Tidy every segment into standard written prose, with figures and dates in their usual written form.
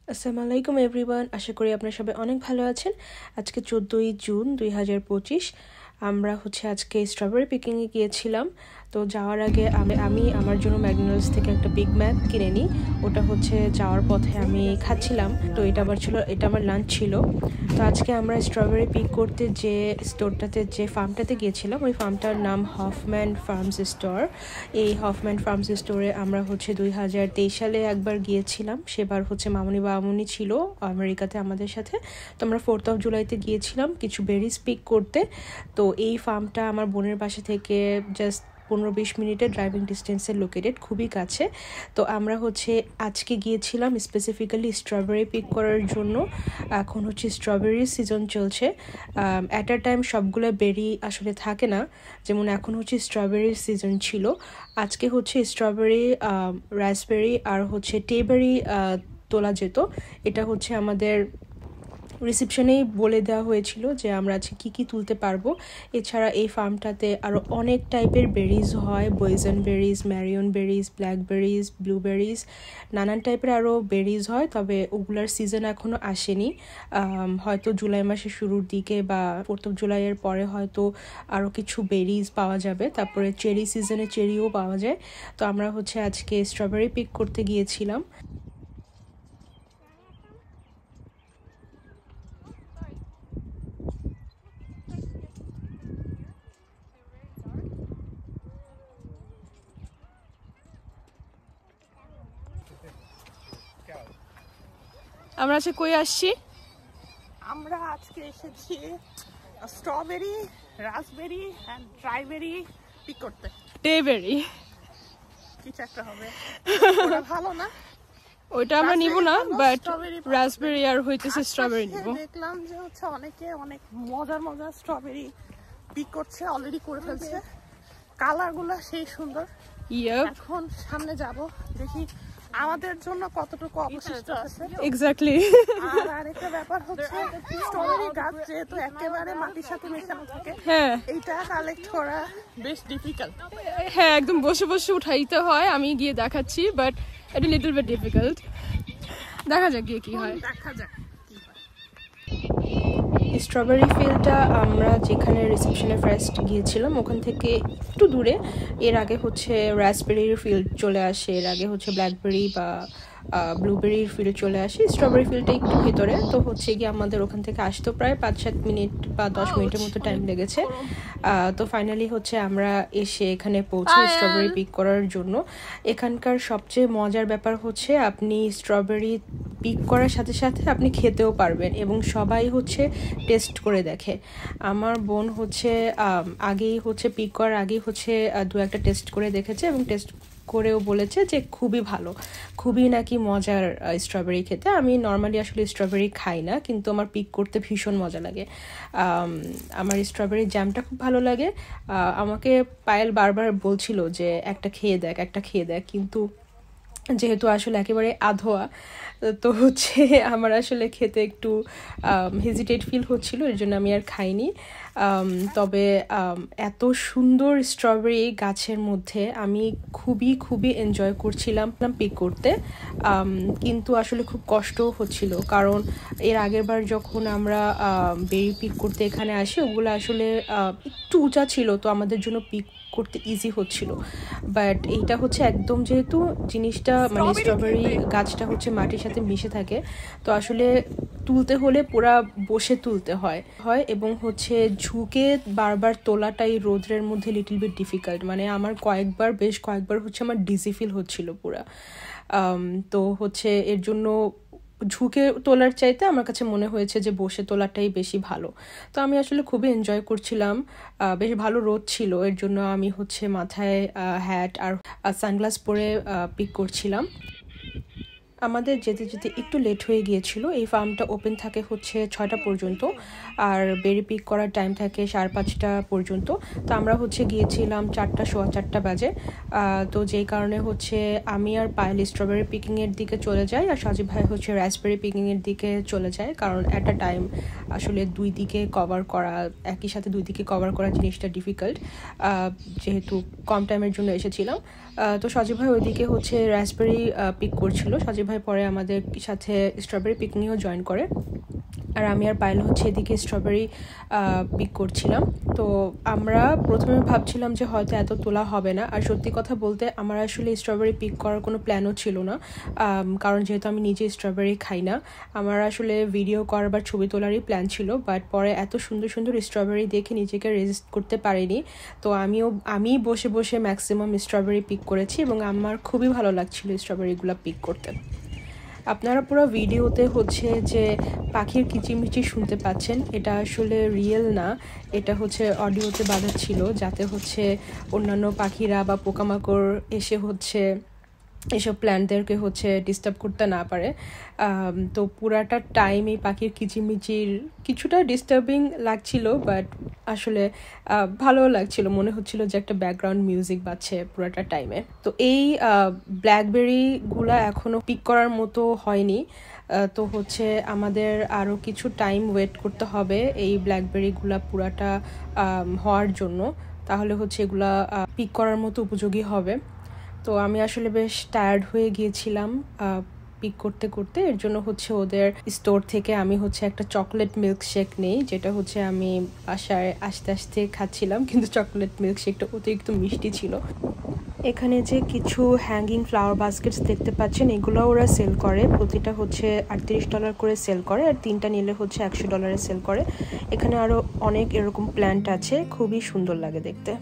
আসসালামু আলাইকুম এভরিওয়ান, আশা করি আপনারা সবাই অনেক ভালো আছেন। আজকে 14ই জুন 2025। আমরা আজকে স্ট্রবেরি পিকিংয়ে গিয়েছিলাম। তো যাওয়ার আগে আমি আমার জন্য ম্যাকডোনাল্ডস থেকে একটা বিগ ম্যাক কিনে নিই। ওটা যাওয়ার পথে আমি খাচ্ছিলাম। তো এটা আমার লাঞ্চ ছিল। তো আজকে আমরা স্ট্রবেরি পিক করতে যে ফার্মটাতে গিয়েছিলাম, ওই ফার্মটার নাম হফম্যান ফার্মস স্টোর। এই হফম্যান ফার্মস স্টোরে আমরা 2023 সালে একবার গিয়েছিলাম। সেবার মামুনি বামুনি ছিল আমেরিকাতে আমাদের সাথে। তো আমরা 4th of July গিয়েছিলাম কিছু বেরিজ পিক করতে। তো এই ফার্মটা আমার বোনের বাসা থেকে জাস্ট 15-20 মিনিটের ড্রাইভিং ডিস্টেন্সে লোকেটেড, খুবই কাছে। তো আমরা আজকে গিয়েছিলাম স্পেসিফিক্যালি স্ট্রবেরি পিক করার জন্য। এখন স্ট্রবেরির সিজন চলছে। অ্যাট আ টাইম সবগুলো বেরি আসলে থাকে না, যেমন এখন স্ট্রবেরির সিজন ছিল। আজকে স্ট্রবেরি, রাসবেরি আর টেবেরি তোলা যেত। এটা আমাদের রিসেপশনেই বলে দেওয়া হয়েছিল যে আমরা আজকে কী তুলতে পারবো। এছাড়া এই ফার্মটাতে আরও অনেক টাইপের বেরিজ হয়, বয়েজন বেরিজ, ম্যারিয়ন বেরিজ, ব্ল্যাকবেরিজ, ব্লুবেরিজ, নানান টাইপের আরও বেরিজ হয়। তবে ওগুলার সিজন এখনও আসেনি। হয়তো জুলাই মাসের শুরুর দিকে বা 4th of July পরে হয়তো আরও কিছু বেরিজ পাওয়া যাবে। তারপরে চেরি সিজনে চেরিও পাওয়া যায়। তো আমরা আজকে স্ট্রবেরি পিক করতে গিয়েছিলাম। আমরা আজকে কই আসছি? আমরা আজকে এসেছি স্ট্রবেরি, রাসবেরি এন্ড ড্রাইবেরি পিক করতে। টেবেরি কিছু একটা হবে, ওটা ভালো না, ওইটা আমরা নিব না, বাট রাসবেরি আর স্ট্রবেরি নিব। দেখলাম যে অনেকে অনেক মজার মজার স্ট্রবেরি পিক করছে, অলরেডি করে ফেলছে। কালারগুলো সেই সুন্দর। এখন সামনে যাব, দেখি আমাদের জন্য কতটুকু অবশিষ্ট আছে। এক্স্যাক্টলি। আর আরেকটা ব্যাপার স্ট্রবেরি গাছ যেহেতু একেবারে মাটির সাথে মেশানো থাকে, এইটা কালেক্ট করা বেশ ডিফিকাল্ট। হ্যাঁ, একদম বসে বসে উঠাইতে হয়। আমি গিয়ে দেখাচ্ছি, বাট এটা লিটল বিট ডিফিকাল্ট। দেখা যাক গিয়ে কি হয়। দেখা যাক। স্ট্রবেরি ফিল্ডটা আমরা যেখানে রিসেপশনে ফার্স্ট গিয়েছিলাম ওখান থেকে একটু দূরে। এর আগে রাসবেরির ফিল্ড চলে আসে, এর আগে ব্ল্যাকবেরি বা ব্লুবেরির ফিল্ড চলে আসে। স্ট্রবেরি ফিল্ডটা একটু ভিতরে। তো গিয়ে আমাদের ওখান থেকে আসতেও প্রায় 5-7 মিনিট বা 10 মিনিটের মতো টাইম লেগেছে। তো ফাইনালি আমরা এসে এখানে পৌঁছে স্ট্রবেরি পিক করার জন্য। এখানকার সবচেয়ে মজার ব্যাপার আপনি স্ট্রবেরি পিক করার সাথে সাথে আপনি খেতেও পারবেন, এবং সবাই টেস্ট করে দেখে। আমার বোন আগেই পিক করার আগেই 2-1টা টেস্ট করে দেখেছে, এবং টেস্ট করেও বলেছে যে খুবই ভালো, খুবই নাকি মজার স্ট্রবেরি খেতে। আমি নর্মালি আসলে স্ট্রবেরি খাই না, কিন্তু আমার পিক করতে ভীষণ মজা লাগে। আমার স্ট্রবেরি জ্যামটা খুব ভালো লাগে। আমাকে পায়েল বারবার বলছিল যে একটা খেয়ে দেখ, কিন্তু যেহেতু আসলে একেবারে আধোয়া, তো আমার আসলে খেতে একটু হেজিটেট ফিল হচ্ছিল, এর জন্য আমি আর খাইনি। তবে এত সুন্দর স্ট্রবেরি গাছের মধ্যে আমি খুবই এনজয় করছিলাম পিক করতে। কিন্তু আসলে খুব কষ্টও হচ্ছিল, কারণ এর আগের বার যখন আমরা বেরি পিক করতে এখানে আসি, ওগুলো আসলে একটু উঁচা ছিল, তো আমাদের জন্য পিক করতে ইজি হচ্ছিল। বাট এইটা একদম, যেহেতু জিনিসটা মানে স্ট্রবেরি গাছটা মাটির সাথে মিশে থাকে, তো আসলে তুলতে হলে পুরা বসে তুলতে হয়, এবং ঝুঁকে বারবার তোলাটাই রোদ্রের মধ্যে লিটল বিট ডিফিকাল্ট। মানে আমার বেশ কয়েকবার আমার ডিজি ফিল হচ্ছিল পুরা। তো এর জন্য ঝুঁকে তোলার চাইতে আমার কাছে মনে হয়েছে যে বসে তোলাটাই বেশি ভালো। তো আমি আসলে খুবই এনজয় করছিলাম। বেশ ভালো রোদ ছিল, এর জন্য আমি মাথায় হ্যাট আর সানগ্লাস পরে পিক করছিলাম। আমাদের যেতে যেতে একটু লেট হয়ে গিয়েছিল। এই ফার্মটা ওপেন থাকে 6টা পর্যন্ত, আর বেরি পিক করার টাইম থাকে 5:30 পর্যন্ত। তো আমরা গিয়েছিলাম 4:15 বাজে। তো যেই কারণে আমি আর পায়েল স্ট্রবেরি পিকিংয়ের দিকে চলে যাই, আর সাজিব ভাই রাসবেরি পিকিংয়ের দিকে চলে যায়, কারণ অ্যাট আ টাইম আসলে একই সাথে দুই দিকে কভার করা জিনিসটা ডিফিকাল্ট, যেহেতু কম টাইমের জন্য এসেছিলাম। তো সাজিব ভাই ওইদিকে রাসবেরি পিক করছিল। সাজিব ভাই পরে আমাদের সাথে স্ট্রবেরি পিকনিকও জয়েন করে, আর আমি আর পায়েল হচ্ছে এদিকে স্ট্রবেরি পিক করছিলাম। তো আমরা প্রথমে ভাবছিলাম যে হয়তো এত তোলা হবে না, আর সত্যি কথা বলতে আমার আসলে স্ট্রবেরি পিক করার কোনো প্ল্যানও ছিল না, কারণ যেহেতু আমি নিজে স্ট্রবেরি খাই না। আমার আসলে ভিডিও করার বা ছবি তোলারই প্ল্যান ছিল, বাট পরে এত সুন্দর সুন্দর স্ট্রবেরি দেখে নিজেকে রেজিস্ট করতে পারিনি। তো আমি বসে বসে ম্যাক্সিমাম স্ট্রবেরি পিক করেছি এবং আমার খুবই ভালো লাগছিল স্ট্রবেরিগুলো পিক করতে। আপনারা পুরো ভিডিওতে হচ্ছে যে পাখির কিচিমিচি শুনতে পাচ্ছেন, এটা আসলে রিয়েল না, এটা হচ্ছে অডিওতে বাঁধা ছিল যাতে হচ্ছে অন্যান্য পাখিরা বা পোকামাকড় এসে হচ্ছে এসব প্ল্যান্টদেরকে হচ্ছে ডিস্টার্ব করতে না পারে। তো পুরাটা টাইম এই পাখির কিচিমিচির কিছুটা ডিস্টার্বিং লাগছিল, বাট আসলে ভালো লাগছিল, মনে হচ্ছিল যে একটা ব্যাকগ্রাউন্ড মিউজিক বাজছে পুরাটা টাইমে। তো এই ব্ল্যাকবেরিগুলা এখনও পিক করার মতো হয়নি, তো হচ্ছে আমাদের আরও কিছু টাইম ওয়েট করতে হবে এই ব্ল্যাকবেরিগুলা পুরাটা হওয়ার জন্য, তাহলে হচ্ছে এগুলা পিক করার মতো উপযোগী হবে। তো আমি আসলে বেশ টায়ার্ড হয়ে গিয়েছিলাম পিক করতে করতে, এর জন্য হচ্ছে ওদের স্টোর থেকে আমি হচ্ছে একটা চকলেট মিল্কশেক নেই, যেটা হচ্ছে আমি বাসায় আস্তে আস্তে খাচ্ছিলাম, কিন্তু চকলেট মিল্কশেকটা অতিরিক্ত মিষ্টি ছিল। এখানে যে কিছু হ্যাঙ্গিং ফ্লাওয়ার বাস্কেটস দেখতে পাচ্ছেন, এগুলো ওরা সেল করে, প্রতিটা হচ্ছে $38 করে সেল করে, আর 3টা নিলে হচ্ছে $100 সেল করে। এখানে আরও অনেক এরকম প্ল্যান্ট আছে, খুবই সুন্দর লাগে দেখতে।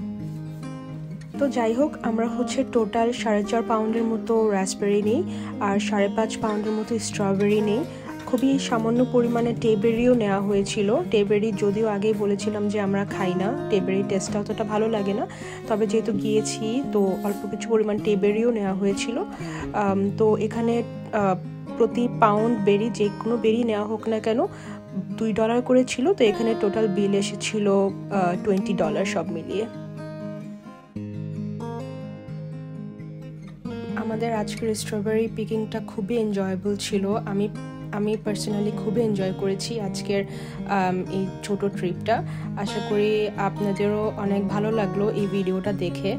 তো যাই হোক, আমরা হচ্ছে টোটাল 4.5 পাউন্ডের মতো রাসবেরি নিই আর 5.5 পাউন্ডের মতো স্ট্রবেরি নিই। খুবই সামান্য পরিমাণে টেবেরিও নেওয়া হয়েছিল। টেবেরি যদিও আগেই বলেছিলাম যে আমরা খাই না, টেবেরি টেস্টটা অতটা ভালো লাগে না, তবে যেহেতু গিয়েছি তো অল্প কিছু পরিমাণ টেবেরিও নেওয়া হয়েছিল। তো এখানে প্রতি পাউন্ড বেরি, যে কোনো বেরি নেওয়া হোক না কেন, $2 করে ছিল। তো এখানে টোটাল বিল এসেছিল $20 সব মিলিয়ে। আমাদের আজকের স্ট্রবেরি পিকিংটা খুবই এনজয়েবল ছিল। আমি পার্সোনালি খুবই এনজয় করেছি আজকের এই ছোট ট্রিপটা। আশা করি আপনাদেরও অনেক ভালো লাগলো এই ভিডিওটা দেখে।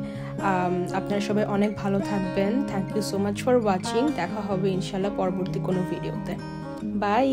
আপনারা সবাই অনেক ভালো থাকবেন। Thank you so much for watching. দেখা হবে ইনশাল্লাহ পরবর্তী কোনো ভিডিওতে। বাই।